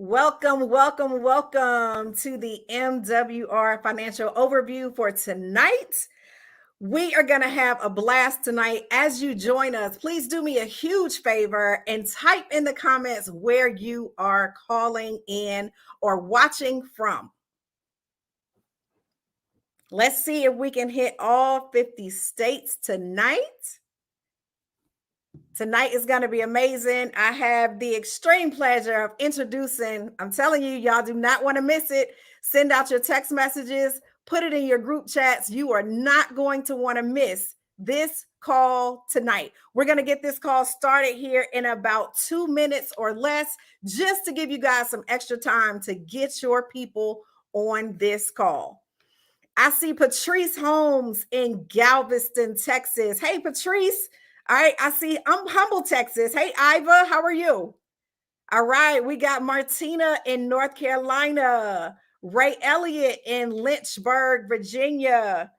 Welcome, welcome, welcome to the MWR Financial Overview for tonight. We are going to have a blast tonight as you join us. Please do me a huge favor and type in the comments where you are calling in or watching from. Let's see if we can hit all 50 states tonight. Tonight is going to be amazing. I have the extreme pleasure of introducing, I'm telling you, y'all do not want to miss it. Send out your text messages, put it in your group chats. You are not going to want to miss this call tonight. We're going to get this call started here in about 2 minutes or less, just to give you guys some extra time to get your people on this call. I see Patrice Holmes in Galveston, Texas. Hey, Patrice. All right, I see Humble, Texas. Hey, Iva, how are you? All right, we got Martina in North Carolina, Ray Elliott in Lynchburg, Virginia,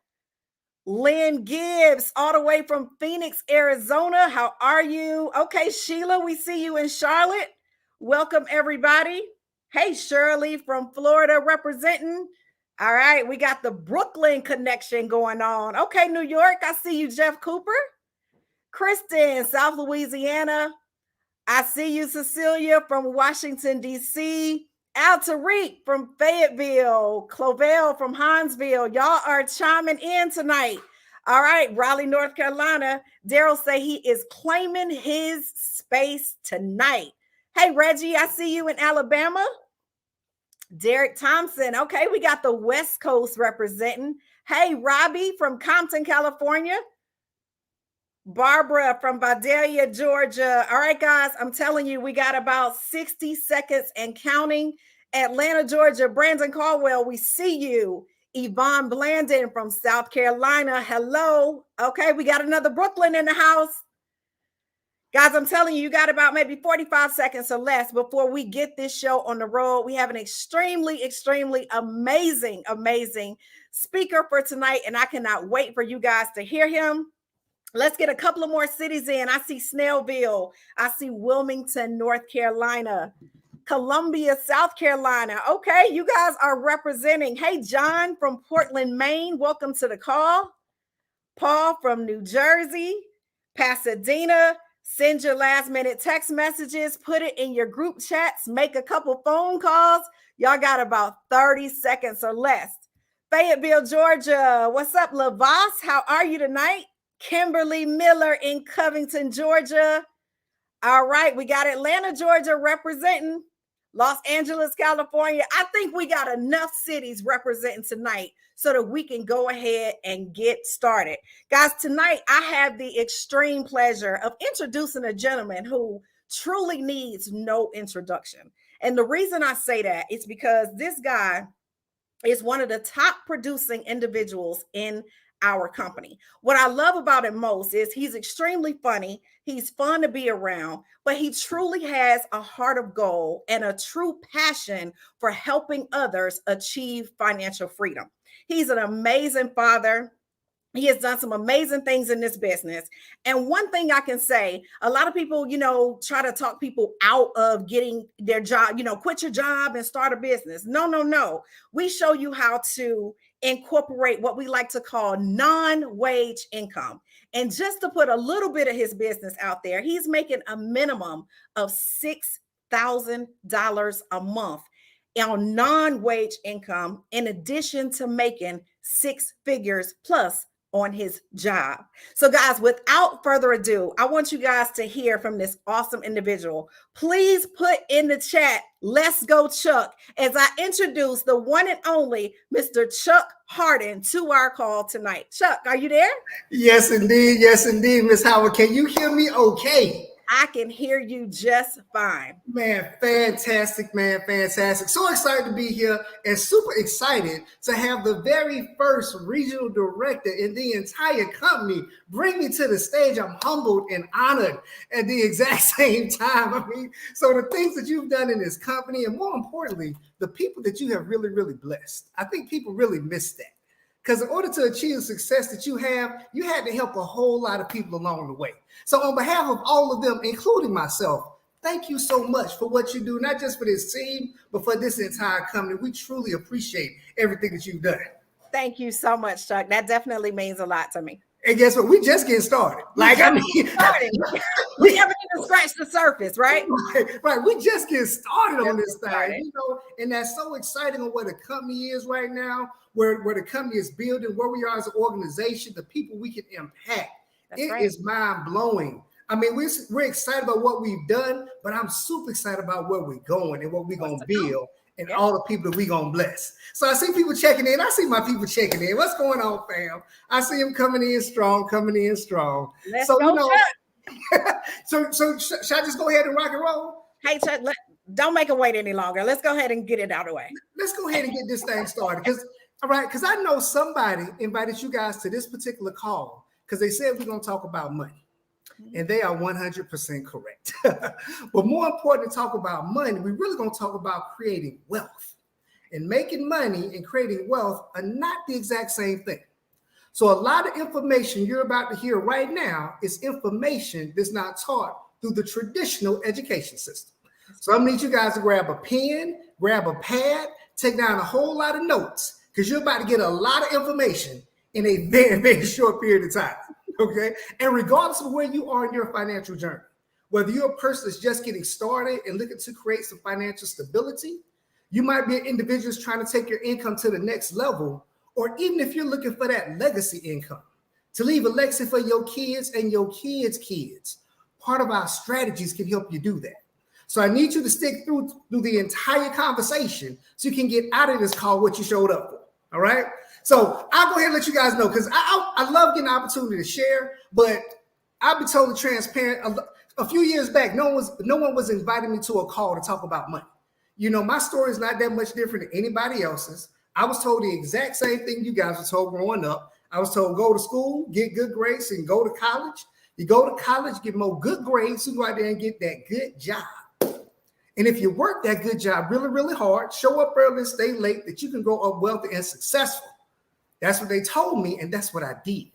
Lynn Gibbs all the way from Phoenix, Arizona. How are you? Okay, Sheila, we see you in Charlotte. Welcome, everybody. Hey, Shirley from Florida representing. All right, we got the Brooklyn connection going on. Okay, New York, I see you, Jeff Cooper. Kristen, South Louisiana. I see you, Cecilia from Washington, D.C. Al Tariq from Fayetteville. Clovell from Huntsville. Y'all are chiming in tonight. All right, Raleigh, North Carolina. Darryle say he is claiming his space tonight. Hey, Reggie, I see you in Alabama. Derek Thompson. Okay, we got the West Coast representing. Hey, Robbie from Compton, California. Barbara from Vidalia, Georgia. All right, guys, I'm telling you, we got about 60 seconds and counting. Atlanta, Georgia. Brandon Caldwell, we see you. Yvonne Blandon from South Carolina. Hello. Okay, we got another Brooklyn in the house. Guys, I'm telling you, you got about maybe 45 seconds or less before we get this show on the road. We have an extremely, extremely amazing speaker for tonight, and I cannot wait for you guys to hear him. Let's get a couple of more cities in. I see Snellville. I see Wilmington, North Carolina. Columbia, South Carolina. Okay, you guys are representing. Hey, John from Portland, Maine. Welcome to the call. Paul from New Jersey. Pasadena. Send your last minute text messages. Put it in your group chats. Make a couple phone calls. Y'all got about 30 seconds or less. Fayetteville, Georgia. What's up, Lavas? How are you tonight? Kimberly Miller in Covington, Georgia. All right, we got Atlanta, Georgia representing. Los Angeles, California. I think we got enough cities representing tonight so that we can go ahead and get started. Guys, tonight I have the extreme pleasure of introducing a gentleman who truly needs no introduction. And the reason I say that is because this guy is one of the top producing individuals in our company. What I love about him most is he's extremely funny. He's fun to be around, but he truly has a heart of gold and a true passion for helping others achieve financial freedom. He's an amazing father. He has done some amazing things in this business. And one thing I can say, a lot of people, try to talk people out of getting their job, quit your job and start a business. No. We show you how to incorporate what we like to call non-wage income. And just to put a little bit of his business out there, he's making a minimum of $6,000 a month on non-wage income, in addition to making six figures plus on his job. So guys, without further ado, I want you guys to hear from this awesome individual. Please put in the chat, "Let's go, Chuck," as I introduce the one and only Mr. Chuck Harden to our call tonight. Chuck, are you there? Yes, indeed. Yes, indeed, Miss Howard. Can you hear me okay? I can hear you just fine. Man, fantastic, man, fantastic. So excited to be here and super excited to have the very first regional director in the entire company bring me to the stage. I'm humbled and honored at the exact same time. So the things that you've done in this company, and more importantly, the people that you have really, really blessed. I think people really miss that. Because in order to achieve the success that you have, you had to help a whole lot of people along the way. So on behalf of all of them, including myself, thank you so much for what you do, not just for this team, but for this entire company. We truly appreciate everything that you've done. Thank you so much, Chuck. That definitely means a lot to me. And guess what? We just getting started. We haven't even scratched the surface, right? Right. We just getting started on this thing, you know, and that's so exciting on where the company is right now, where the company is building, where we are as an organization, the people we can impact. It is mind blowing. I mean, we're excited about what we've done, but I'm super excited about where we're going and what we're going to build and all the people that we're going to bless. So I see people checking in. I see my people checking in. What's going on, fam? I see them coming in strong. Let's go, you know, so should I just go ahead and rock and roll? Hey, Chuck, don't make them wait any longer. Let's go ahead and get it out of the way. Let's go ahead and get this thing started. Because I know somebody invited you guys to this particular call because they said we're going to talk about money. And they are 100% correct. But more important to talk about money, we're really going to talk about creating wealth. And making money and creating wealth are not the exact same thing. So a lot of information you're about to hear right now is information that's not taught through the traditional education system. So I'm going to need you guys to grab a pen, grab a pad, take down a whole lot of notes, because you're about to get a lot of information in a very, very short period of time. Okay. And regardless of where you are in your financial journey, whether you're a person that's just getting started and looking to create some financial stability, you might be an individual that's trying to take your income to the next level, or even if you're looking for that legacy income, to leave a legacy for your kids and your kids' kids. Part of our strategies can help you do that. So I need you to stick through the entire conversation so you can get out of this call what you showed up for. All right. So I'll go ahead and let you guys know, because I love getting an opportunity to share, but I'll be totally transparent. A few years back, no one was inviting me to a call to talk about money. You know, my story is not that much different than anybody else's. I was told the exact same thing you guys were told growing up. I was told, go to school, get good grades, and go to college. You go to college, get more good grades, you go out there and get that good job. And if you work that good job really, really hard, show up early and stay late, that you can grow up wealthy and successful. That's what they told me, and that's what I did.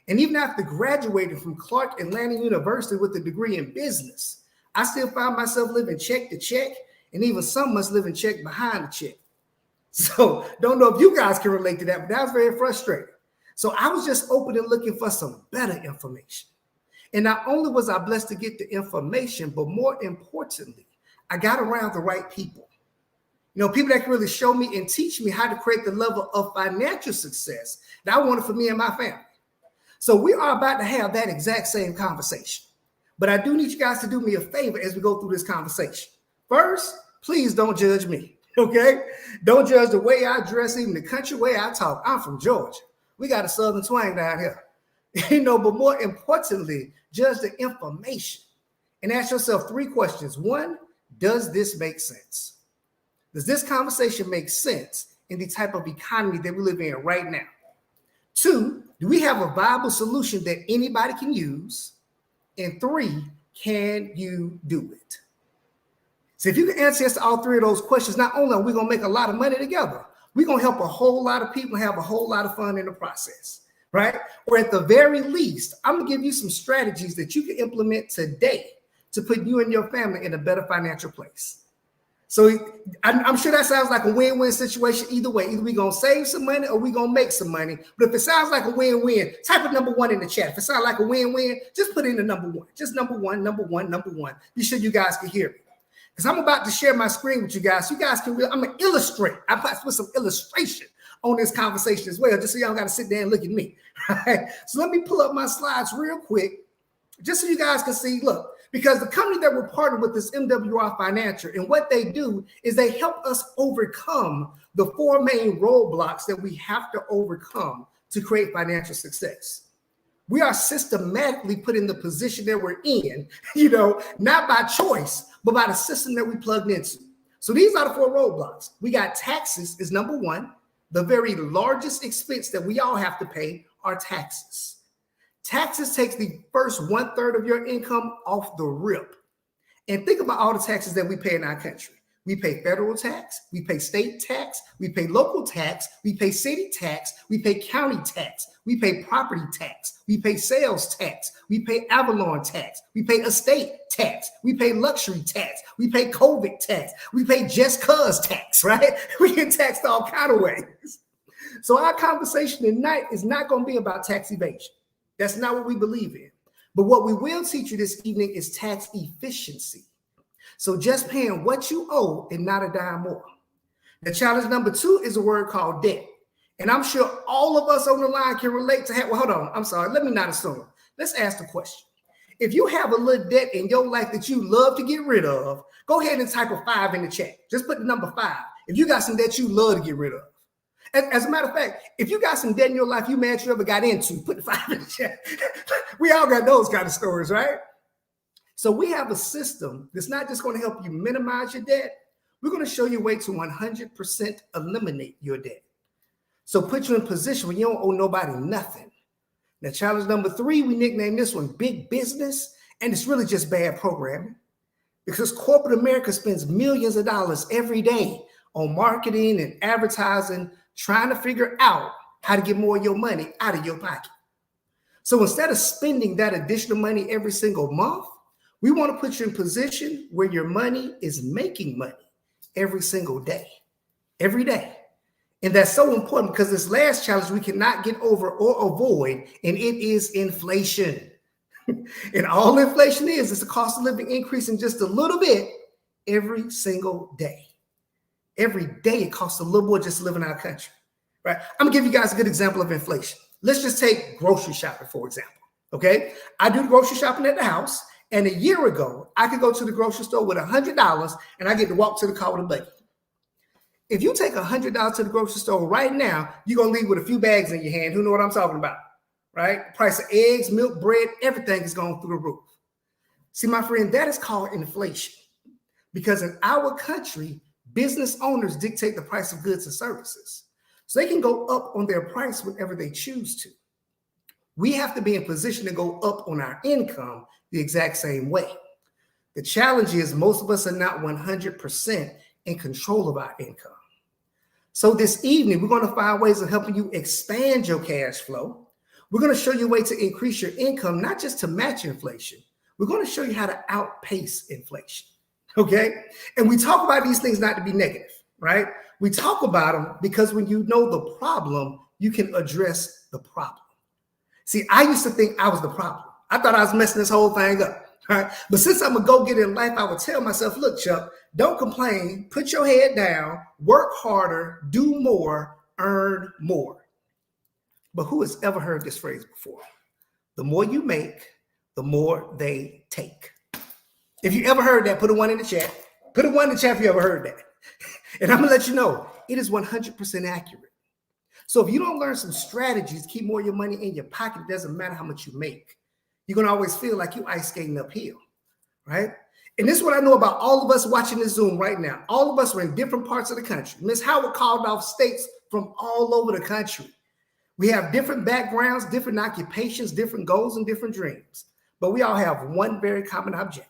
And even after graduating from Clark Atlanta University with a degree in business, I still found myself living check to check, and even some months living check behind the check. So don't know if you guys can relate to that, but that was very frustrating. So I was just open and looking for some better information. And not only was I blessed to get the information, but more importantly, I got around the right people. You know, people that can really show me and teach me how to create the level of financial success that I wanted for me and my family. So we are about to have that exact same conversation. But I do need you guys to do me a favor as we go through this conversation. First, please don't judge me, okay? Don't judge the way I dress, even the country way I talk. I'm from Georgia. We got a southern twang down here. You know, but more importantly, judge the information and ask yourself 3 questions. 1, does this make sense? Does this conversation make sense in the type of economy that we live in right now? 2, do we have a viable solution that anybody can use? And 3, can you do it? So if you can answer yes to all 3 of those questions, not only are we going to make a lot of money together, we're going to help a whole lot of people have a whole lot of fun in the process, right? Or at the very least, I'm going to give you some strategies that you can implement today to put you and your family in a better financial place. So I'm sure that sounds like a win-win situation either way. Either we're going to save some money or we're going to make some money. But if it sounds like a win-win, type of number 1 in the chat. If it sounds like a win-win, just put in the number 1. Just number one. Be sure you guys can hear me. Because I'm about to share my screen with you guys. So you guys can I'm going to illustrate. I'm about to put some illustration on this conversation as well, just so y'all got to sit there and look at me. Right? So let me pull up my slides real quick, just so you guys can see, look. Because the company that we're partnered with is MWR Financial, and what they do is they help us overcome the 4 main roadblocks that we have to overcome to create financial success. We are systematically put in the position that we're in, you know, not by choice, but by the system that we plugged into. So these are the 4 roadblocks. We got taxes is number 1. The very largest expense that we all have to pay are taxes. Taxes takes the first 1/3 of your income off the rip. And think about all the taxes that we pay in our country. We pay federal tax, we pay state tax, we pay local tax, we pay city tax, we pay county tax, we pay property tax, we pay sales tax, we pay Avalon tax, we pay estate tax, we pay luxury tax, we pay COVID tax, we pay just cause tax, right? We get taxed all kind of ways. So our conversation tonight is not going to be about tax evasion. That's not what we believe in. But what we will teach you this evening is tax efficiency. So just paying what you owe and not a dime more. The challenge number 2 is a word called debt. And I'm sure all of us on the line can relate to well, hold on. I'm sorry. Let me not assume. Let's ask the question. If you have a little debt in your life that you love to get rid of, go ahead and type a 5 in the chat. Just put the number 5. If you got some debt you love to get rid of. As a matter of fact, if you got some debt in your life you mad you ever got into, put the 5 in the chat. We all got those kind of stories, right? So we have a system that's not just going to help you minimize your debt. We're going to show you a way to 100% eliminate your debt. So put you in a position where you don't owe nobody nothing. Now, challenge number 3, we nickname this one Big Business, and it's really just bad programming because corporate America spends millions of dollars every day on marketing and advertising, trying to figure out how to get more of your money out of your pocket. So instead of spending that additional money every single month, we want to put you in a position where your money is making money every single day, every day. And that's so important because this last challenge we cannot get over or avoid, and it is inflation. And all inflation is the cost of living increasing just a little bit every single day. Every day it costs a little more just to live in our country, right? I'm gonna give you guys a good example of inflation. Let's just take grocery shopping, for example, okay? I do grocery shopping at the house. And a year ago, I could go to the grocery store with $100 and I get to walk to the car with a buggy. If you take $100 to the grocery store right now, you're going to leave with a few bags in your hand. Who know what I'm talking about, right? Price of eggs, milk, bread, everything is going through the roof. See, my friend, that is called inflation because in our country, business owners dictate the price of goods and services. So they can go up on their price whenever they choose to. We have to be in position to go up on our income the exact same way. The challenge is most of us are not 100% in control of our income. So this evening, we're going to find ways of helping you expand your cash flow. We're going to show you a way to increase your income, not just to match inflation. We're going to show you how to outpace inflation, okay? And we talk about these things not to be negative, right? We talk about them because when you know the problem, you can address the problem. See, I used to think I was the problem. I thought I was messing this whole thing up, right? But since I'm a go-getter in life, I would tell myself, look, Chuck, don't complain. Put your head down, work harder, do more, earn more. But who has ever heard this phrase before? The more you make, the more they take. If you ever heard that, put a 1 in the chat. Put a 1 in the chat if you ever heard that. And I'm going to let you know, it is 100% accurate. So if you don't learn some strategies to keep more of your money in your pocket, it doesn't matter how much you make. You're going to always feel like you're ice skating uphill, right? And this is what I know about all of us watching this Zoom right now. All of us are in different parts of the country. Ms. Howard called off states from all over the country. We have different backgrounds, different occupations, different goals, and different dreams. But we all have one very common objective.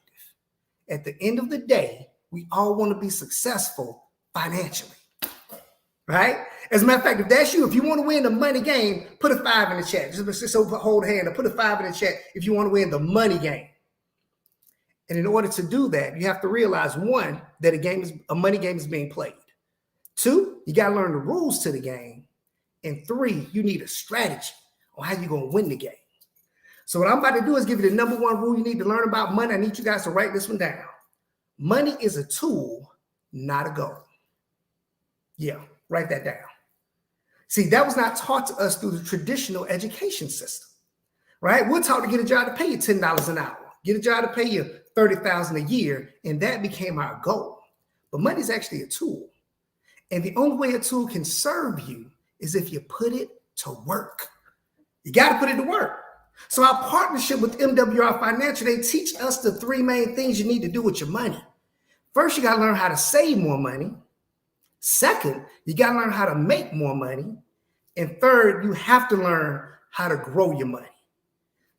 At the end of the day, we all want to be successful financially, right? As a matter of fact, if that's you, if you want to win the money game, put a 5 in the chat. Just hold hand and put a 5 in the chat if you want to win the money game. And in order to do that, you have to realize, 1, that a money game is being played. 2, you got to learn the rules to the game. And 3, you need a strategy on how you're going to win the game. So what I'm about to do is give you the number 1 rule you need to learn about money. I need you guys to write this one down. Money is a tool, not a goal. Yeah, write that down. See, that was not taught to us through the traditional education system, right? We're taught to get a job to pay you $10 an hour, get a job to pay you $30,000 a year, and that became our goal. But money is actually a tool. And the only way a tool can serve you is if you put it to work. You got to put it to work. So our partnership with MWR Financial, they teach us the 3 main things you need to do with your money. First, you got to learn how to save more money. Second, you got to learn how to make more money. And third, you have to learn how to grow your money.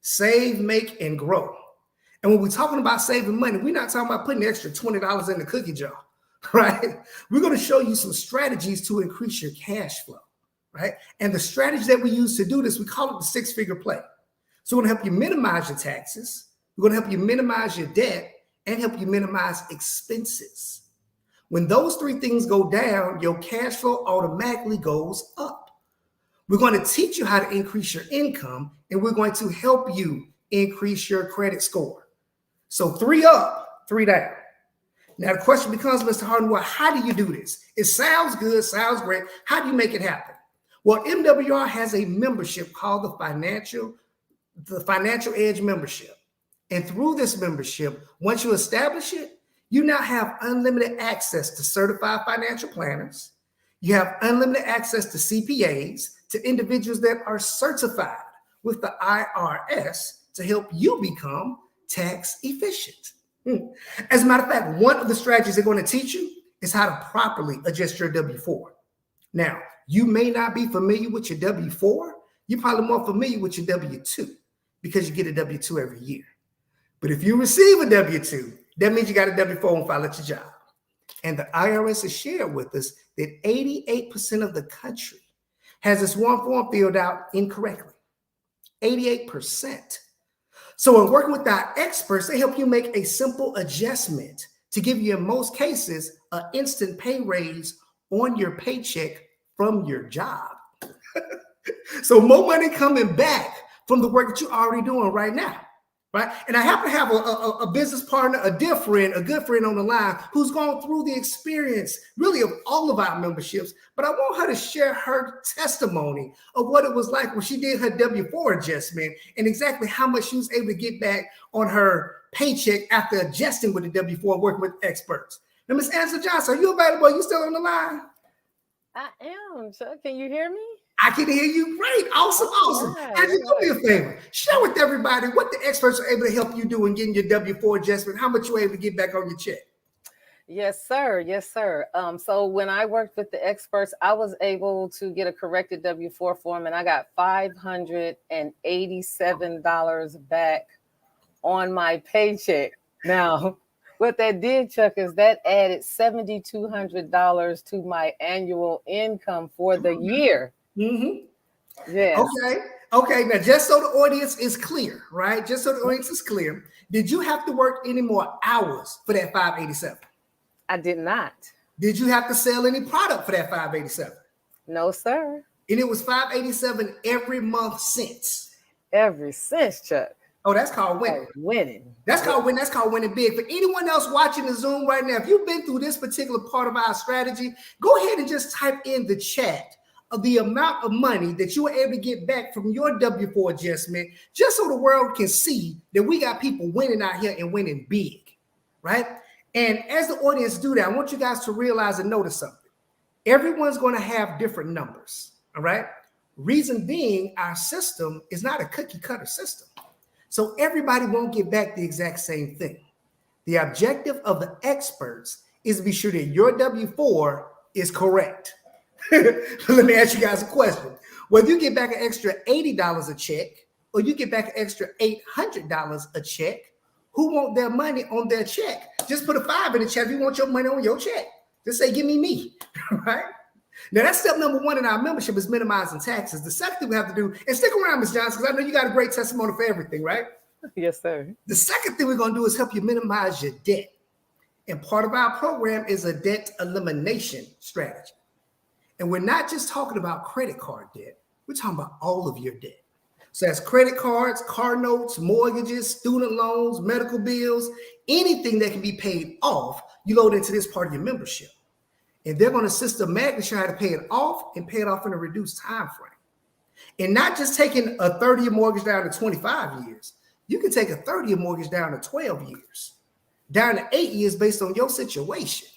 Save, make, and grow. And when we're talking about saving money, we're not talking about putting an extra $20 in the cookie jar. right? We're going to show you some strategies to increase your cash flow, right? And the strategy that we use to do this, we call it the six-figure play. So we're going to help you minimize your taxes. We're going to help you minimize your debt and help you minimize expenses. When those three things go down, your cash flow automatically goes up. We're going to teach you how to increase your income, and we're going to help you increase your credit score. So 3 up, 3 down. Now the question becomes, Mr. Harden, well, how do you do this? It sounds good, sounds great. How do you make it happen? Well, MWR has a membership called the Financial Edge membership. And through this membership, once you establish it, you now have unlimited access to certified financial planners. You have unlimited access to CPAs, to individuals that are certified with the IRS to help you become tax efficient. As a matter of fact, one of the strategies they're going to teach you is how to properly adjust your W-4. Now, you may not be familiar with your W-4. You're probably more familiar with your W-2 because you get a W-2 every year. But if you receive a W-2, that means you got a W-4 and file at your job. And the IRS has shared with us that 88% of the country has this one form filled out incorrectly. 88%. So in working with our experts, they help you make a simple adjustment to give you, in most cases, an instant pay raise on your paycheck from your job. So more money coming back from the work that you're already doing right now. Right. And I happen to have a business partner, a dear friend, a good friend on the line who's gone through the experience really of all of our memberships. But I want her to share her testimony of what it was like when she did her W-4 adjustment and exactly how much she was able to get back on her paycheck after adjusting with the W-4 and working with experts. Now, Ms. Angela Johnson, are you available? Are you still on the line? I am. Chuck, can you hear me? I can hear you great. Awesome, awesome. Right, And just do me a favor. Share with everybody what the experts are able to help you do in getting your W-4 adjustment, how much you're able to get back on your check. Yes, sir. Yes, sir. So when I worked with the experts, I was able to get a corrected W-4 form, and I got $587 back on my paycheck. Now, what that did, Chuck, is that added $7,200 to my annual income for the year. Mm-hmm. Yes. Okay. Now, just so the audience is clear, right? Just so the audience is clear, did you have to work any more hours for that 587? I did not. Did you have to sell any product for that 587? No, sir. And it was 587 every month since. Ever since, Chuck. Oh, that's called winning. Winning. That's called winning. That's called winning big. For anyone else watching the Zoom right now, if you've been through this particular part of our strategy, go ahead and just type in the chat of the amount of money that you were able to get back from your W-4 adjustment, just so the world can see that we got people winning out here and winning big, right? And as the audience do that, I want you guys to realize and notice something. Everyone's going to have different numbers, all right? Reason being, our system is not a cookie cutter system. So everybody won't get back the exact same thing. The objective of the experts is to be sure that your W-4 is correct. Let me ask you guys a question. Whether you get back an extra $80 a check or you get back an extra $800 a check, who want their money on their check? Just put a 5 in the check if you want your money on your check. Just say, give me, right? Now, that's step number 1 in our membership is minimizing taxes. The second thing we have to do, and stick around, Ms. Johnson, because I know you got a great testimony for everything, right? Yes, sir. The second thing we're going to do is help you minimize your debt. And part of our program is a debt elimination strategy. And we're not just talking about credit card debt. We're talking about all of your debt. So that's credit cards, car notes, mortgages, student loans, medical bills, anything that can be paid off, you load into this part of your membership. And they're going to systematically show how to pay it off and pay it off in a reduced time frame. And not just taking a 30-year mortgage down to 25 years. You can take a 30-year mortgage down to 12 years, down to 8 years based on your situation.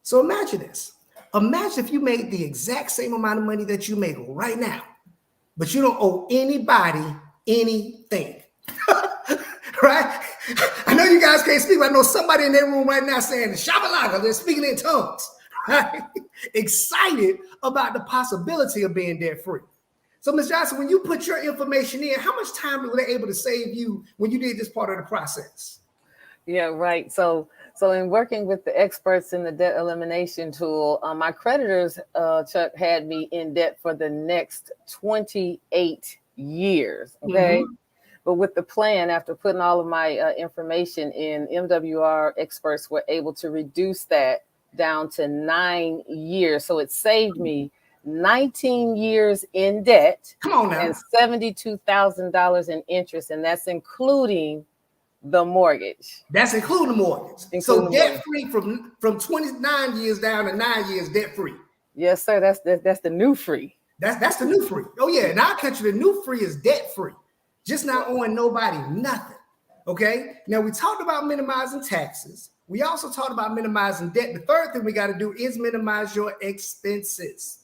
So imagine this. Imagine if you made the exact same amount of money that you make right now, but you don't owe anybody anything. Right? I know you guys can't speak, but I know somebody in that room right now saying, Shabalaga, they're speaking in tongues. Right? Excited about the possibility of being debt free. So, Ms. Johnson, when you put your information in, how much time were they able to save you when you did this part of the process? Yeah, right. So So in working with the experts in the debt elimination tool, my creditors, Chuck, had me in debt for the next 28 years. Okay. Mm-hmm. But with the plan, after putting all of my information in, MWR experts were able to reduce that down to 9 years. So it saved me 19 years in debt. Come on now. And $72,000 in interest. And that's including the mortgage. That's including the mortgage. Including so debt free from 29 years down to 9 years debt free. Yes, sir. That's the new free. That's the new free. Oh yeah, in our country, the new free is debt free, just not owing nobody nothing. Okay. Now we talked about minimizing taxes. We also talked about minimizing debt. The third thing we got to do is minimize your expenses.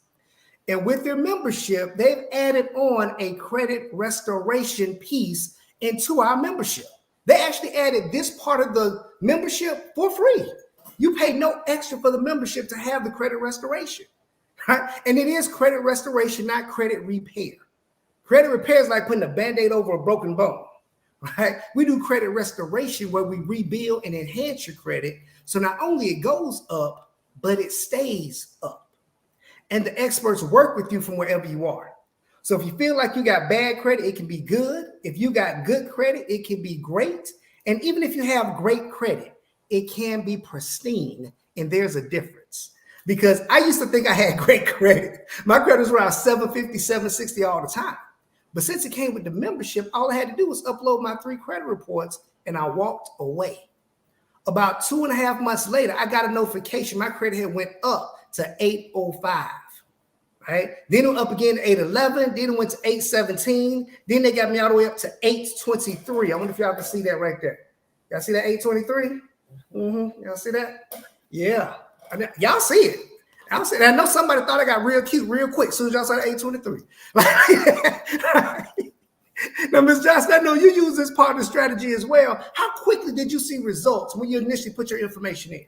And with their membership, they've added on a credit restoration piece into our membership. They actually added this part of the membership for free. You pay no extra for the membership to have the credit restoration, right? And it is credit restoration, not credit repair. Credit repair is like putting a Band-Aid over a broken bone, right? We do credit restoration where we rebuild and enhance your credit. So not only it goes up, but it stays up. And the experts work with you from wherever you are. So if you feel like you got bad credit, it can be good. If you got good credit, it can be great. And even if you have great credit, it can be pristine. And there's a difference. Because I used to think I had great credit. My credit was around 750, 760 all the time. But since it came with the membership, all I had to do was upload my 3 credit reports and I walked away. About 2.5 months later, I got a notification. My credit had went up to 805. Right? Then it went up again to 811. Then it went to 817. Then they got me all the way up to 823. I wonder if y'all can see that right there. Y'all see that 823? Y'all see that? Yeah. Y'all see it. Y'all see it. I know somebody thought I got real cute real quick as soon as y'all saw the 823. Now, Ms. Johnson, I know you use this part of the strategy as well. How quickly did you see results when you initially put your information in?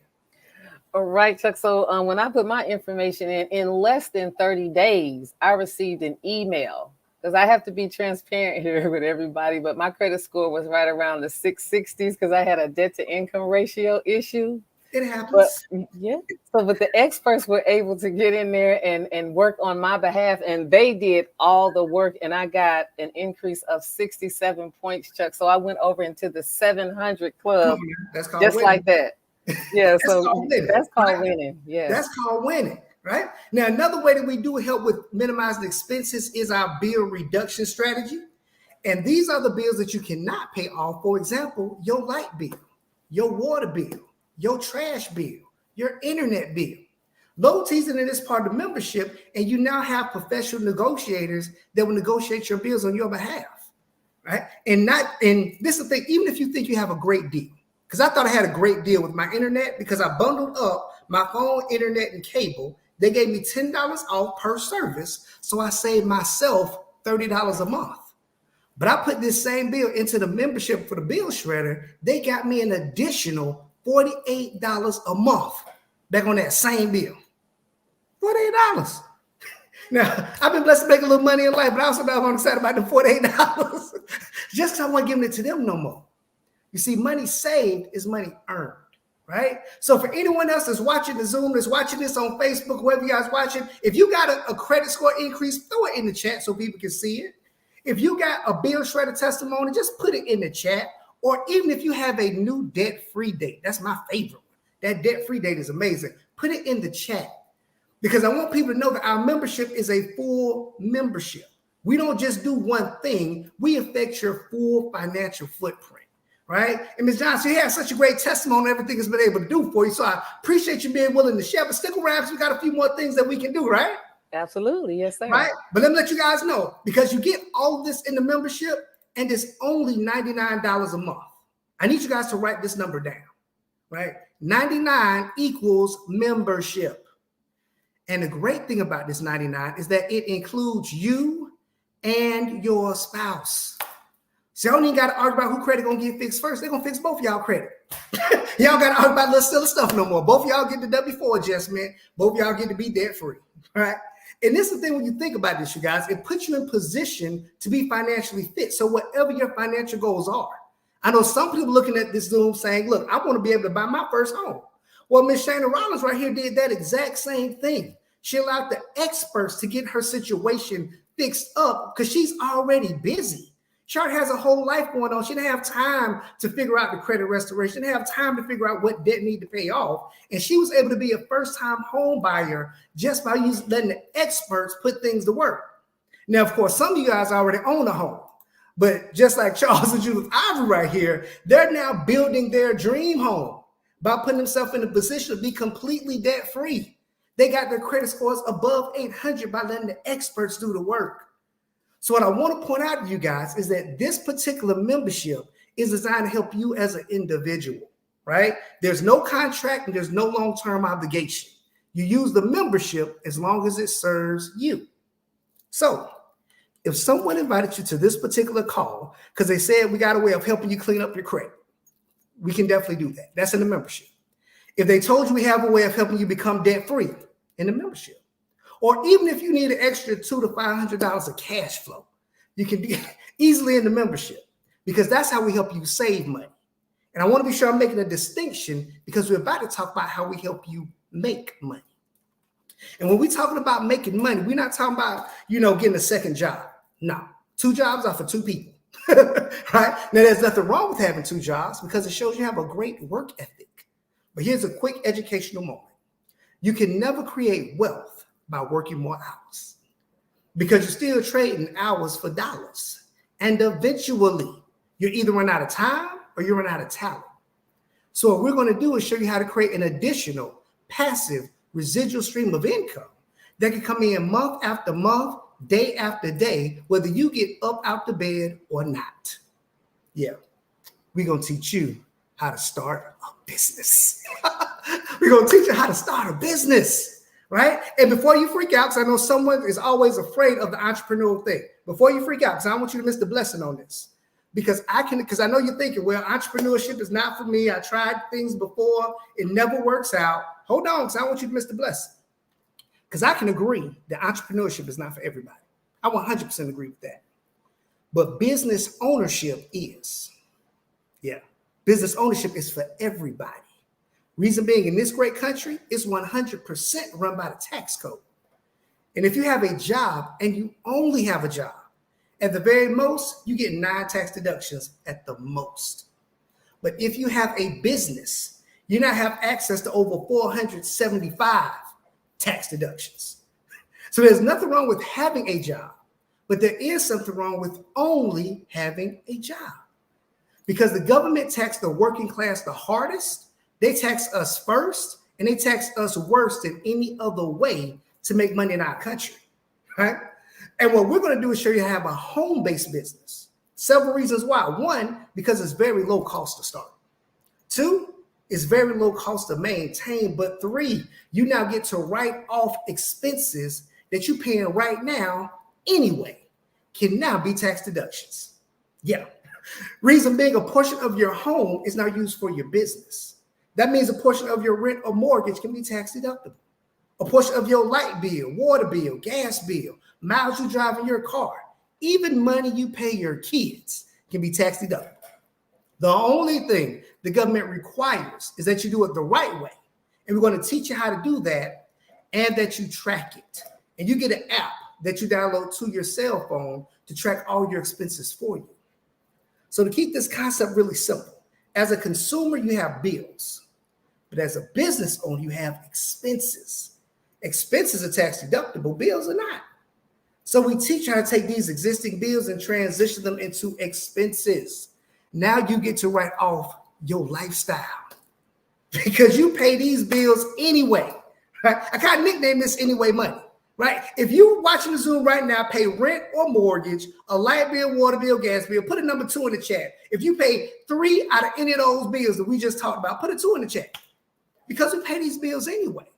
All right, Chuck. So when I put my information in less than 30 days, I received an email because I have to be transparent here with everybody. But my credit score was right around the 660s because I had a debt to income ratio issue. It happens. But, yeah. But the experts were able to get in there and work on my behalf. And they did all the work. And I got an increase of 67 points, Chuck. So I went over into the 700 club That's called just winning. like that. Yeah, that's so called winning, that's called right? winning. Yeah, that's called winning, right? Now, another way that we do help with minimizing expenses is our bill reduction strategy. And these are the bills that you cannot pay off. For example, your light bill, your water bill, your trash bill, your internet bill. Low teasing in this part of the membership, and you now have professional negotiators that will negotiate your bills on your behalf, right? And this is the thing, even if you think you have a great deal, because I thought I had a great deal with my internet because I bundled up my phone, internet, and cable. They gave me $10 off per service. So I saved myself $30 a month. But I put this same bill into the membership for the bill shredder. They got me an additional $48 a month back on that same bill. $48. Now, I've been blessed to make a little money in life, but I also not on the side about the $48. Just because I wasn't giving it to them no more. You see, money saved is money earned, right? So for anyone else that's watching the Zoom, that's watching this on Facebook, whoever you guys watching, if you got a credit score increase, throw it in the chat so people can see it. If you got a bill shredder testimony, just put it in the chat. Or even if you have a new debt-free date, that's my favorite one. That debt-free date is amazing. Put it in the chat because I want people to know that our membership is a full membership. We don't just do one thing. We affect your full financial footprint. Right? And Ms. Johnson, you have such a great testimony, everything has been able to do for you. So I appreciate you being willing to share, but stick around because we got a few more things that we can do, right? absolutely. Yes, sir. Right? But let me let you guys know, because you get all of this in the membership and it's only $99 a month. I need you guys to write this number down, right? 99 equals membership. And the great thing about this 99 is that it includes you and your spouse. So y'all don't even got to argue about who credit gonna get fixed first. They're gonna fix both of y'all credit. Y'all got to argue about little silly stuff no more. Both of y'all get the W-4 adjustment. Both of y'all get to be debt free, right? And this is the thing when you think about this, you guys, it puts you in position to be financially fit. So whatever your financial goals are, I know some people looking at this Zoom saying, look, I want to be able to buy my first home. Well, Miss Shana Rollins right here did that exact same thing. She allowed the experts to get her situation fixed up because she's already busy. She already has a whole life going on. She didn't have time to figure out the credit restoration. She didn't have time to figure out what debt need to pay off. And she was able to be a first-time home buyer just by letting the experts put things to work. Now, of course, some of you guys already own a home. But just like Charles and Judith Ivory right here, they're now building their dream home by putting themselves in a position to be completely debt-free. They got their credit scores above 800 by letting the experts do the work. So what I want to point out to you guys is that this particular membership is designed to help you as an individual, right? There's no contract and there's no long-term obligation. You use the membership as long as it serves you. So if someone invited you to this particular call because they said we got a way of helping you clean up your credit, we can definitely do that. That's in the membership. If they told you we have a way of helping you become debt-free, in the membership. Or even if you need an extra $200 to $500 of cash flow, you can be easily in the membership because that's how we help you save money. And I want to be sure I'm making a distinction because we're about to talk about how we help you make money. And when we're talking about making money, we're not talking about, getting a second job. No, 2 jobs are for 2 people, right? Now, there's nothing wrong with having 2 jobs because it shows you have a great work ethic. But here's a quick educational moment. You can never create wealth by working more hours because you're still trading hours for dollars. And eventually, you either run out of time or you run out of talent. So what we're going to do is show you how to create an additional passive residual stream of income that can come in month after month, day after day, whether you get up out the bed or not. Yeah, we're going to teach you how to start a business. We're going to teach you how to start a business, right? And before you freak out, because I know someone is always afraid of the entrepreneurial thing. Before you freak out, because I don't want you to miss the blessing on this. Because I know you're thinking, well, entrepreneurship is not for me. I tried things before. It never works out. Hold on, because I don't want you to miss the blessing. Because I can agree that entrepreneurship is not for everybody. I 100% agree with that. But business ownership is. Yeah, business ownership is for everybody. Reason being, in this great country, it's 100% run by the tax code. And if you have a job and you only have a job, at the very most, you get 9 tax deductions at the most. But if you have a business, you now have access to over 475 tax deductions. So there's nothing wrong with having a job, but there is something wrong with only having a job. Because the government taxed the working class the hardest, they tax us first, and they tax us worse than any other way to make money in our country, right? And what we're going to do is show you how to have a home-based business. Several reasons why. 1, because it's very low cost to start. 2, it's very low cost to maintain. But 3, you now get to write off expenses that you're paying right now anyway, can now be tax deductions. Yeah. Reason being, a portion of your home is now used for your business. That means a portion of your rent or mortgage can be tax deductible. A portion of your light bill, water bill, gas bill, miles you drive in your car, even money you pay your kids can be tax deductible. The only thing the government requires is that you do it the right way. And we're going to teach you how to do that and that you track it. And you get an app that you download to your cell phone to track all your expenses for you. So to keep this concept really simple, as a consumer, you have bills. But as a business owner, you have expenses. Expenses are tax deductible, bills are not. So we teach you how to take these existing bills and transition them into expenses. Now you get to write off your lifestyle because you pay these bills anyway, right? I kind of nickname this anyway money, right? If you're watching the Zoom right now, pay rent or mortgage, a light bill, water bill, gas bill, put a number 2 in the chat. If you pay 3 out of any of those bills that we just talked about, put a 2 in the chat. Because we pay these bills anyway.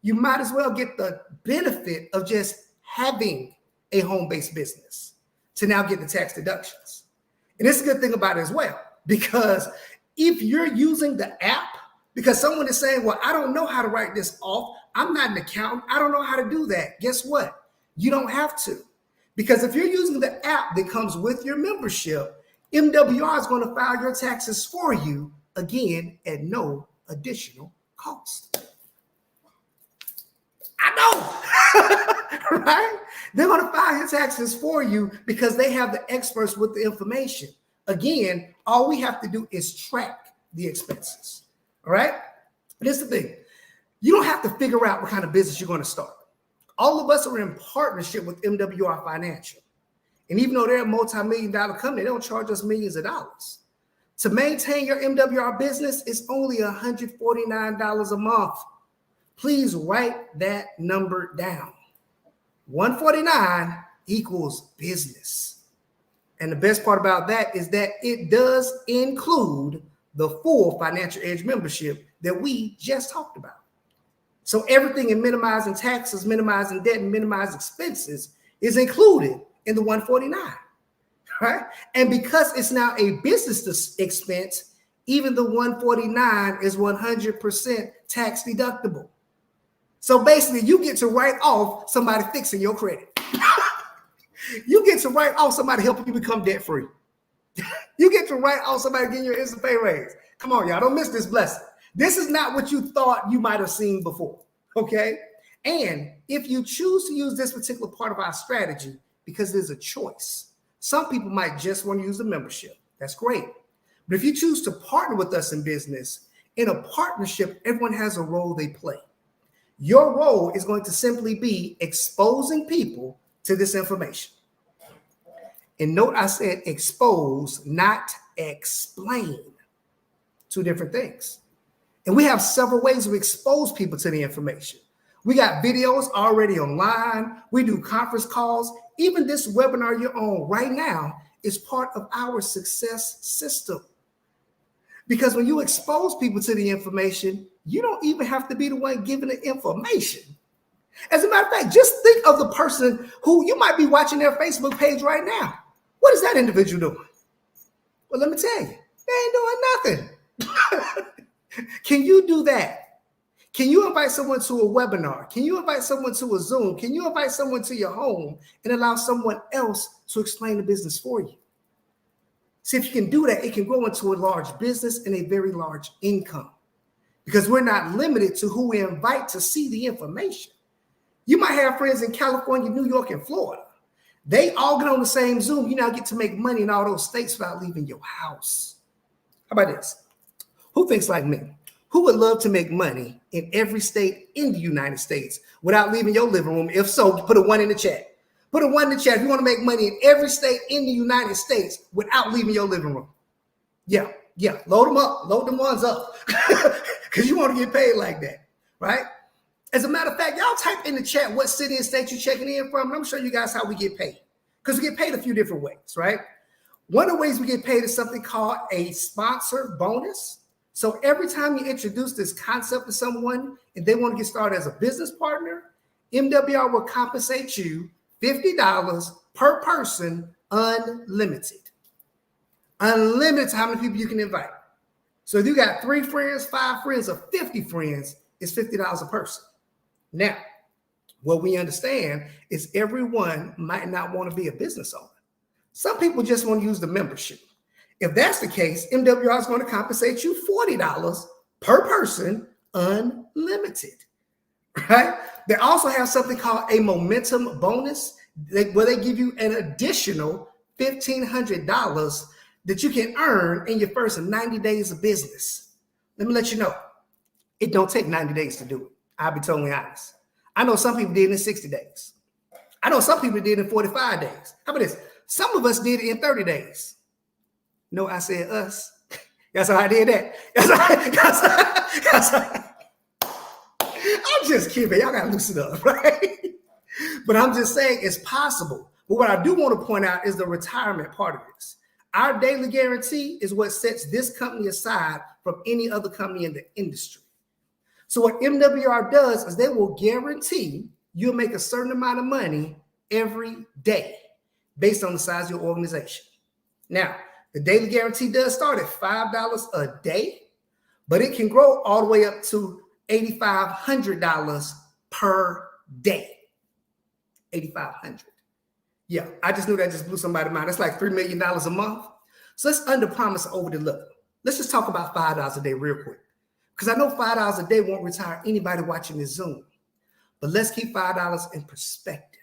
You might as well get the benefit of just having a home-based business to now get the tax deductions. And it's a good thing about it as well, because if you're using the app, because someone is saying, well, I don't know how to write this off. I'm not an accountant. I don't know how to do that. Guess what? You don't have to. Because if you're using the app that comes with your membership, MWR is going to file your taxes for you, again, at no additional cost. I know, right? They're going to file your taxes for you because they have the experts with the information. Again, all we have to do is track the expenses, all right? This is the thing. You don't have to figure out what kind of business you're going to start. All of us are in partnership with MWR Financial. And even though they're a multi-million-dollar company, they don't charge us millions of dollars. To maintain your MWR business, it's only $149 a month. Please write that number down. 149 equals business. And the best part about that is that it does include the full Financial Edge membership that we just talked about. So everything in minimizing taxes, minimizing debt, and minimizing expenses is included in the 149, right? And because it's now a business expense, even the 149 is 100% tax deductible. So basically, you get to write off somebody fixing your credit. You get to write off somebody helping you become debt-free. You get to write off somebody getting your instant pay raise. Come on, y'all, don't miss this blessing. This is not what you thought you might have seen before, okay? And if you choose to use this particular part of our strategy, because there's a choice, some people might just want to use the membership. That's great. But if you choose to partner with us in business, in a partnership, everyone has a role they play. Your role is going to simply be exposing people to this information. And note I said expose, not explain. Two different things. And we have several ways to expose people to the information. We got videos already online. We do conference calls. Even this webinar you're on right now is part of our success system. Because when you expose people to the information, you don't even have to be the one giving the information. As a matter of fact, just think of the person who you might be watching their Facebook page right now. What is that individual doing? Well, let me tell you, they ain't doing nothing. Can you do that? Can you invite someone to a webinar? Can you invite someone to a Zoom? Can you invite someone to your home and allow someone else to explain the business for you? See, if you can do that, it can grow into a large business and a very large income, because we're not limited to who we invite to see the information. You might have friends in California, New York, and Florida. They all get on the same Zoom. You now get to make money in all those states without leaving your house. How about this? Who thinks like me? Who would love to make money in every state in the United States without leaving your living room? If so, put a 1 in the chat. Put a 1 in the chat if you want to make money in every state in the United States without leaving your living room. Yeah. Load them up. Load them ones up. Because you want to get paid like that, right? As a matter of fact, y'all type in the chat what city and state you're checking in from, and I'm going to show you guys how we get paid. Because we get paid a few different ways, right? One of the ways we get paid is something called a sponsor bonus. So every time you introduce this concept to someone and they want to get started as a business partner, MWR will compensate you $50 per person, unlimited. Unlimited to how many people you can invite. So if you got 3 friends, 5 friends, or 50 friends, it's $50 a person. Now, what we understand is everyone might not want to be a business owner. Some people just want to use the membership. If that's the case, MWR is going to compensate you $40 per person, unlimited, right? They also have something called a momentum bonus, where they give you an additional $1,500 that you can earn in your first 90 days of business. Let me let you know, it don't take 90 days to do it. I'll be totally honest. I know some people did it in 60 days. I know some people did it in 45 days. How about this? Some of us did it in 30 days. No, I said us. That's how I did that. I'm just kidding. Y'all got to loosen up, right? But I'm just saying it's possible. But what I do want to point out is the retirement part of this. Our daily guarantee is what sets this company aside from any other company in the industry. So what MWR does is they will guarantee you'll make a certain amount of money every day based on the size of your organization. Now, the daily guarantee does start at $5 a day, but it can grow all the way up to $8,500 per day. $8,500. Yeah, I just knew that just blew somebody's mind. That's like $3 million a month. So let's under promise, over deliver. Let's just talk about $5 a day real quick, because I know $5 a day won't retire anybody watching this Zoom. But let's keep $5 in perspective,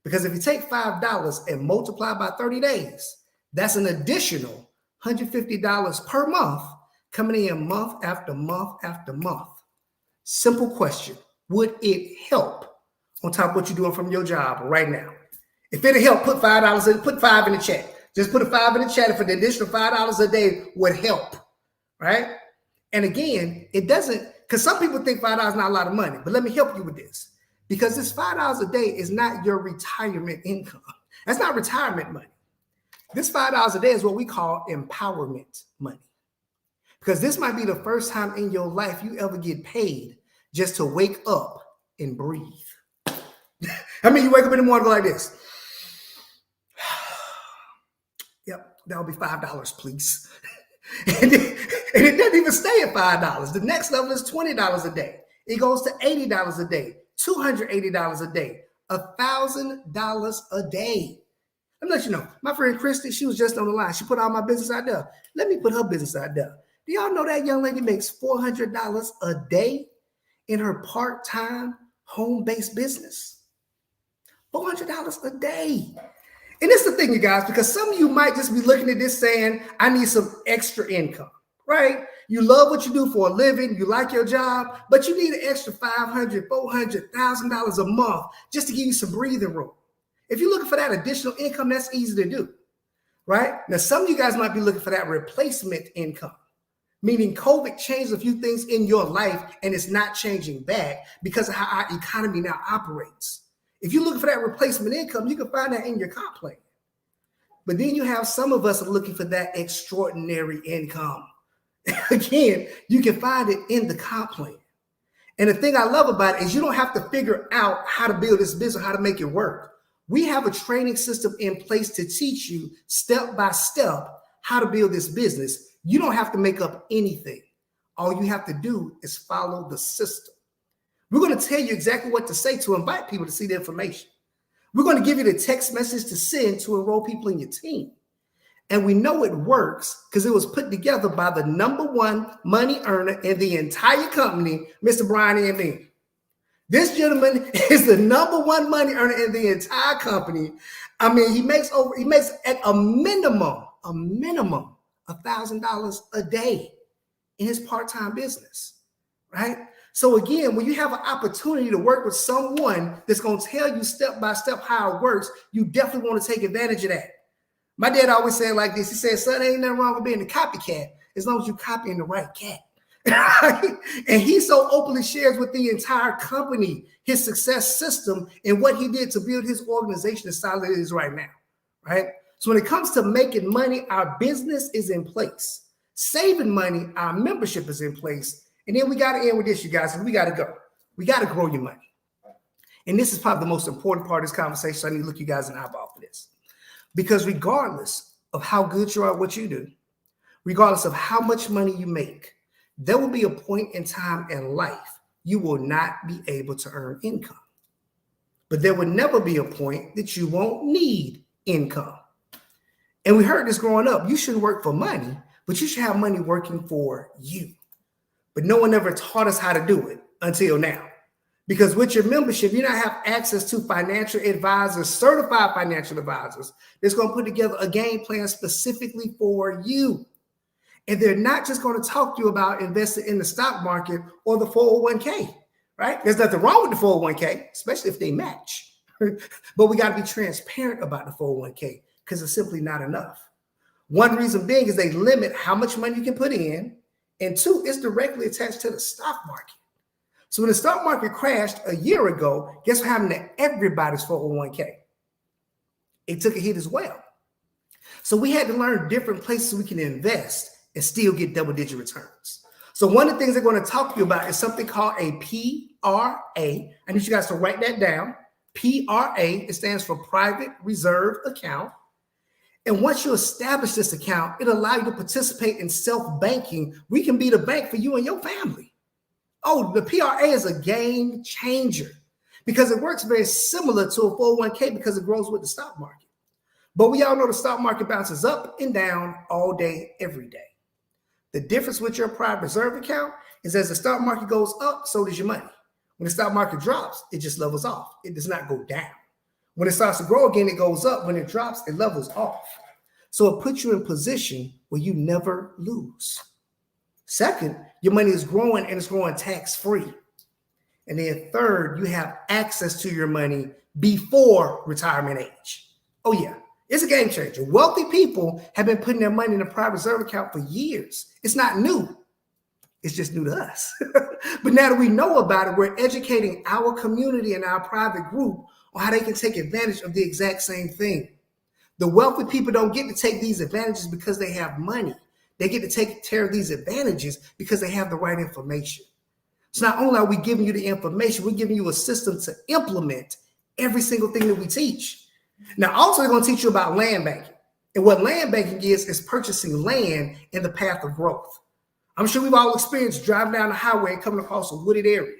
because if you take $5 and multiply by 30 days, that's an additional $150 per month coming in month after month after month. Simple question. Would it help on top of what you're doing from your job right now? If it'll help, put $5 in, put 5 in the chat. Just put a 5 in the chat if an additional $5 a day would help, right? And again, it doesn't, because some people think $5 is not a lot of money, but let me help you with this. Because this $5 a day is not your retirement income. That's not retirement money. This $5 a day is what we call empowerment money. Because this might be the first time in your life you ever get paid just to wake up and breathe. I mean, you wake up in the morning like this. Yep, that'll be $5, please. And it doesn't even stay at $5. The next level is $20 a day. It goes to $80 a day, $280 a day, $1,000 a day. Let me let you know, my friend Christy, she was just on the line. She put all my business out there. Let me put her business out there. Do y'all know that young lady makes $400 a day in her part-time home-based business? $400 a day. And it's the thing, you guys, because some of you might just be looking at this saying, I need some extra income, right? You love what you do for a living, you like your job, but you need an extra $500, $400, $1,000 a month just to give you some breathing room. If you're looking for that additional income, that's easy to do, right? Now, some of you guys might be looking for that replacement income, meaning COVID changed a few things in your life and it's not changing back because of how our economy now operates. If you're looking for that replacement income, you can find that in your comp plan. But then you have some of us looking for that extraordinary income. Again, you can find it in the comp plan. And the thing I love about it is you don't have to figure out how to build this business, how to make it work. We have a training system in place to teach you step by step how to build this business. You don't have to make up anything. All you have to do is follow the system. We're going to tell you exactly what to say to invite people to see the information. We're going to give you the text message to send to enroll people in your team. And we know it works because it was put together by the #1 money earner in the entire company, Mr. Brian M. This gentleman is the #1 money earner in the entire company. I mean, he makes at a minimum $1,000 a day in his part-time business, right? So again, when you have an opportunity to work with someone that's going to tell you step by step how it works, you definitely want to take advantage of that. My dad always said like this. He said, son, ain't nothing wrong with being a copycat as long as you're copying the right cat. And he so openly shares with the entire company his success system and what he did to build his organization as solid as it is right now, right? So when it comes to making money, our business is in place. Saving money, our membership is in place. And then we got to end with this, you guys, and we got to go. We got to grow your money. And this is probably the most important part of this conversation. So I need to look you guys in the eyeball for this. Because regardless of how good you are at what you do, regardless of how much money you make, there will be a point in time in life you will not be able to earn income. But there will never be a point that you won't need income. And we heard this growing up. You shouldn't work for money, but you should have money working for you. But no one ever taught us how to do it until now. Because with your membership, you now have access to financial advisors, certified financial advisors, that's going to put together a game plan specifically for you. And they're not just going to talk to you about investing in the stock market or the 401k, right? There's nothing wrong with the 401k, especially if they match. But we got to be transparent about the 401k because it's simply not enough. One reason being is they limit how much money you can put in. And two, it's directly attached to the stock market. So when the stock market crashed a year ago, guess what happened to everybody's 401k? It took a hit as well. So we had to learn different places we can invest and still get double-digit returns. So one of the things they're going to talk to you about is something called a PRA. I need you guys to write that down. PRA, it stands for Private Reserve Account. And once you establish this account, it'll allow you to participate in self-banking. We can be the bank for you and your family. Oh, the PRA is a game changer because it works very similar to a 401k because it grows with the stock market. But we all know the stock market bounces up and down all day, every day. The difference with your private reserve account is as the stock market goes up, so does your money. When the stock market drops, it just levels off. It does not go down. When it starts to grow again, it goes up. When it drops, it levels off. So it puts you in a position where you never lose. Second, your money is growing and it's growing tax-free. And then third, you have access to your money before retirement age. Oh yeah, it's a game changer. Wealthy people have been putting their money in a private reserve account for years. It's not new. It's just new to us. But now that we know about it, we're educating our community and our private group on how they can take advantage of the exact same thing. The wealthy people don't get to take these advantages because they have money. They get to take care of these advantages because they have the right information. So not only are we giving you the information, we're giving you a system to implement every single thing that we teach. Now, also, they're going to teach you about land banking. And what land banking is purchasing land in the path of growth. I'm sure we've all experienced driving down the highway and coming across a wooded area.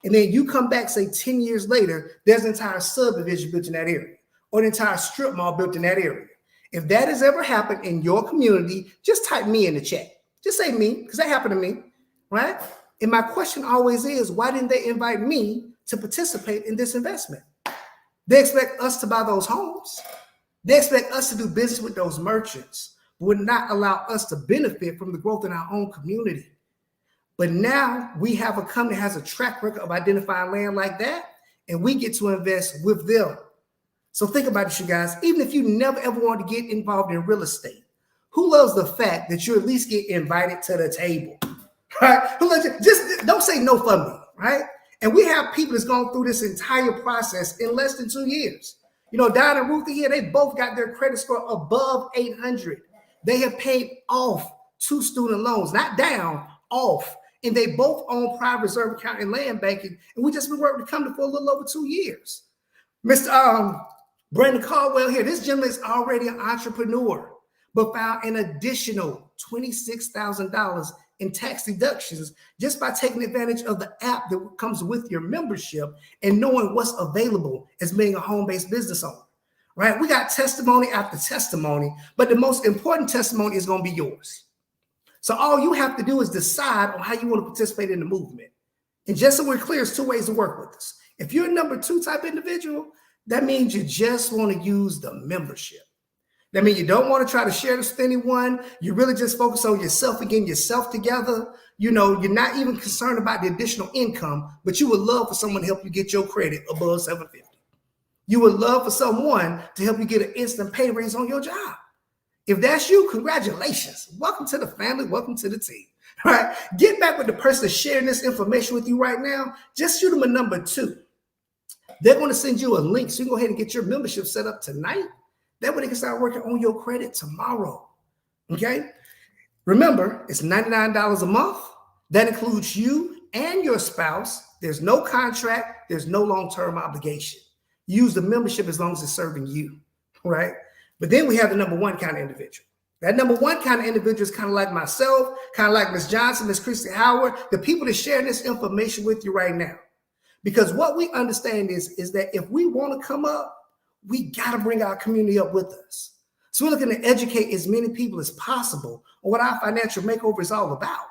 And then you come back, say 10 years later, there's an entire subdivision built in that area or an entire strip mall built in that area. If that has ever happened in your community, just type me in the chat. Just say me, because that happened to me, right? And my question always is, why didn't they invite me to participate in this investment? They expect us to buy those homes. They expect us to do business with those merchants, but would not allow us to benefit from the growth in our own community. But now we have a company that has a track record of identifying land like that, and we get to invest with them. So think about it, you guys. Even if you never ever want to get involved in real estate, who loves the fact that you at least get invited to the table, right? Just don't say no for me, right? And we have people that's gone through this entire process in less than 2 years. You know, Don and Ruthie here, they both got their credit score above 800. They have paid off 2 student loans, not down, off. And they both own private reserve account and land banking. And we just been working to come to for a little over 2 years. Mr. Brandon Caldwell here, this gentleman is already an entrepreneur, but found an additional $26,000 in tax deductions just by taking advantage of the app that comes with your membership and knowing what's available as being a home-based business owner, right? We got testimony after testimony, but the most important testimony is going to be yours. So all you have to do is decide on how you want to participate in the movement. And just so we're clear, there's 2 ways to work with us. If you're a number 2 type individual, that means you just want to use the membership. That means you don't want to try to share this with anyone. You really just focus on yourself and getting yourself together. You know, you're not even concerned about the additional income, but you would love for someone to help you get your credit above 750. You would love for someone to help you get an instant pay raise on your job. If that's you, congratulations. Welcome to the family. Welcome to the team. All right. Get back with the person that's sharing this information with you right now. Just shoot them a number 2. They're going to send you a link so you can go ahead and get your membership set up tonight. That way they can start working on your credit tomorrow. Okay. Remember, it's $99 a month. That includes you and your spouse. There's no contract. There's no long-term obligation. Use the membership as long as it's serving you. Right. But then we have the number 1 kind of individual. That number 1 kind of individual is kind of like myself, kind of like Ms. Johnson, Ms. Christy Howard, the people that share this information with you right now. Because what we understand is that if we want to come up, we got to bring our community up with us. So we're looking to educate as many people as possible on what our financial makeover is all about.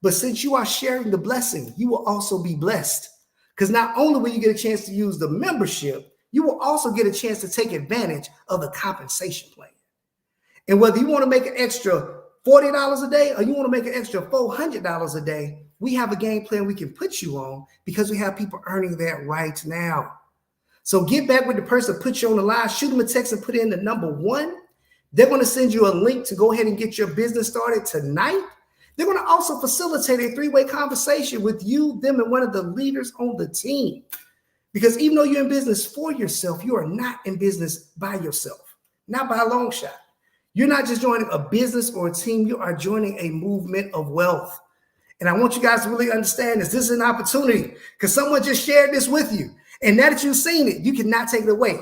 But since you are sharing the blessing, you will also be blessed. Because not only will you get a chance to use the membership, you will also get a chance to take advantage of the compensation plan. And whether you want to make an extra $40 a day or you want to make an extra $400 a day, we have a game plan we can put you on because we have people earning that right now. So get back with the person that put you on the line, shoot them a text and put in the number 1. They're going to send you a link to go ahead and get your business started tonight. They're going to also facilitate a 3-way conversation with you, them, and one of the leaders on the team. Because even though you're in business for yourself, you are not in business by yourself, not by a long shot. You're not just joining a business or a team, you are joining a movement of wealth. And I want you guys to really understand this. This is an opportunity because someone just shared this with you. And now that you've seen it, you cannot take it away.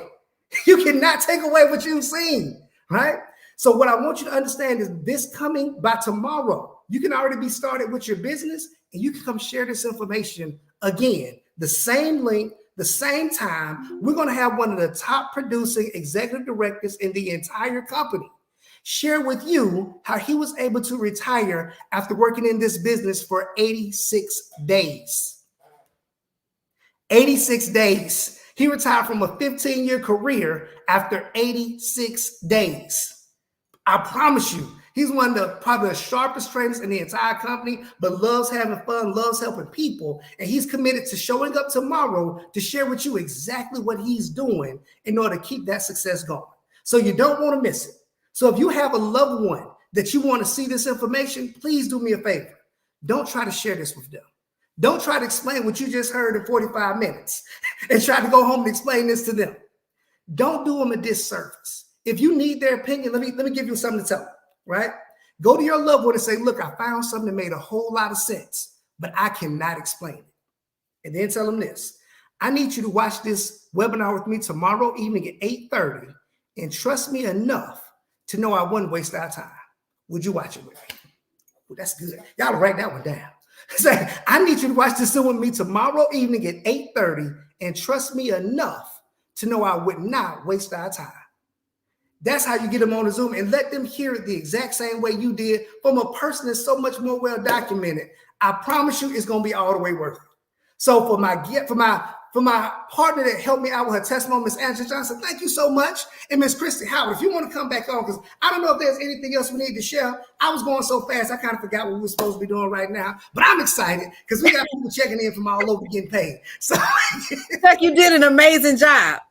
You cannot take away what you've seen, right? So what I want you to understand is this coming by tomorrow, you can already be started with your business and you can come share this information again. The same link, The same time, we're going to have one of the top producing executive directors in the entire company share with you how he was able to retire after working in this business for 86 days. 86 days. He retired from a 15-year career after 86 days. I promise you, he's one of the probably the sharpest trainers in the entire company, but loves having fun, loves helping people. And he's committed to showing up tomorrow to share with you exactly what he's doing in order to keep that success going. So you don't want to miss it. So if you have a loved one that you want to see this information, please do me a favor. Don't try to share this with them. Don't try to explain what you just heard in 45 minutes and try to go home and explain this to them. Don't do them a disservice. If you need their opinion, let me give you something to tell them, right? Go to your loved one and say, look, I found something that made a whole lot of sense, but I cannot explain it. And then tell them this. I need you to watch this webinar with me tomorrow evening at 8:30 and trust me enough to know I wouldn't waste our time. Would you watch it with me? Well, that's good. Y'all write that one down. Say, I need you to watch this with me tomorrow evening at 8:30 and trust me enough to know I would not waste our time. That's how you get them on the Zoom and let them hear it the exact same way you did from a person that's so much more well documented. I promise you it's going to be all the way worth it. So for my partner that helped me out with her testimony, Miss Angela Johnson, thank you so much. And Miss Christy Howard, if you want to come back on, because I don't know if there's anything else we need to share. I was going so fast, I kind of forgot what we were supposed to be doing right now. But I'm excited because we got people checking in from all over getting paid. So Chuck, you did an amazing job,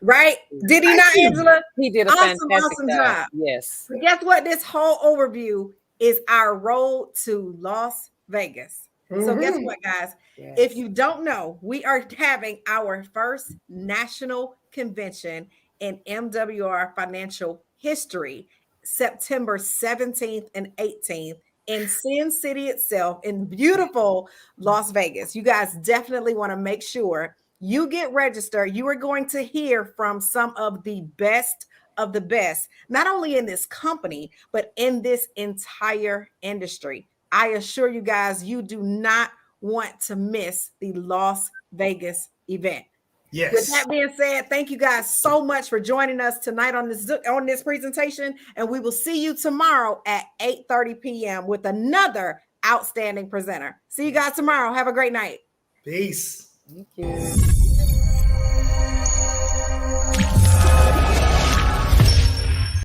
right? Did he not, Angela? He did a fantastic job. Yes. But guess what? This whole overview is our road to Las Vegas. So guess what, guys? Yes. If you don't know, we are having our first national convention in MWR financial history, September 17th and 18th in Sin City itself in beautiful Las Vegas. You guys definitely want to make sure you get registered. You are going to hear from some of the best, not only in this company, but in this entire industry. I assure you guys, you do not want to miss the Las Vegas event. Yes. With that being said, thank you guys so much for joining us tonight on this presentation, and we will see you tomorrow at 8:30 p.m. with another outstanding presenter. See you guys tomorrow. Have a great night. Peace. Thank you.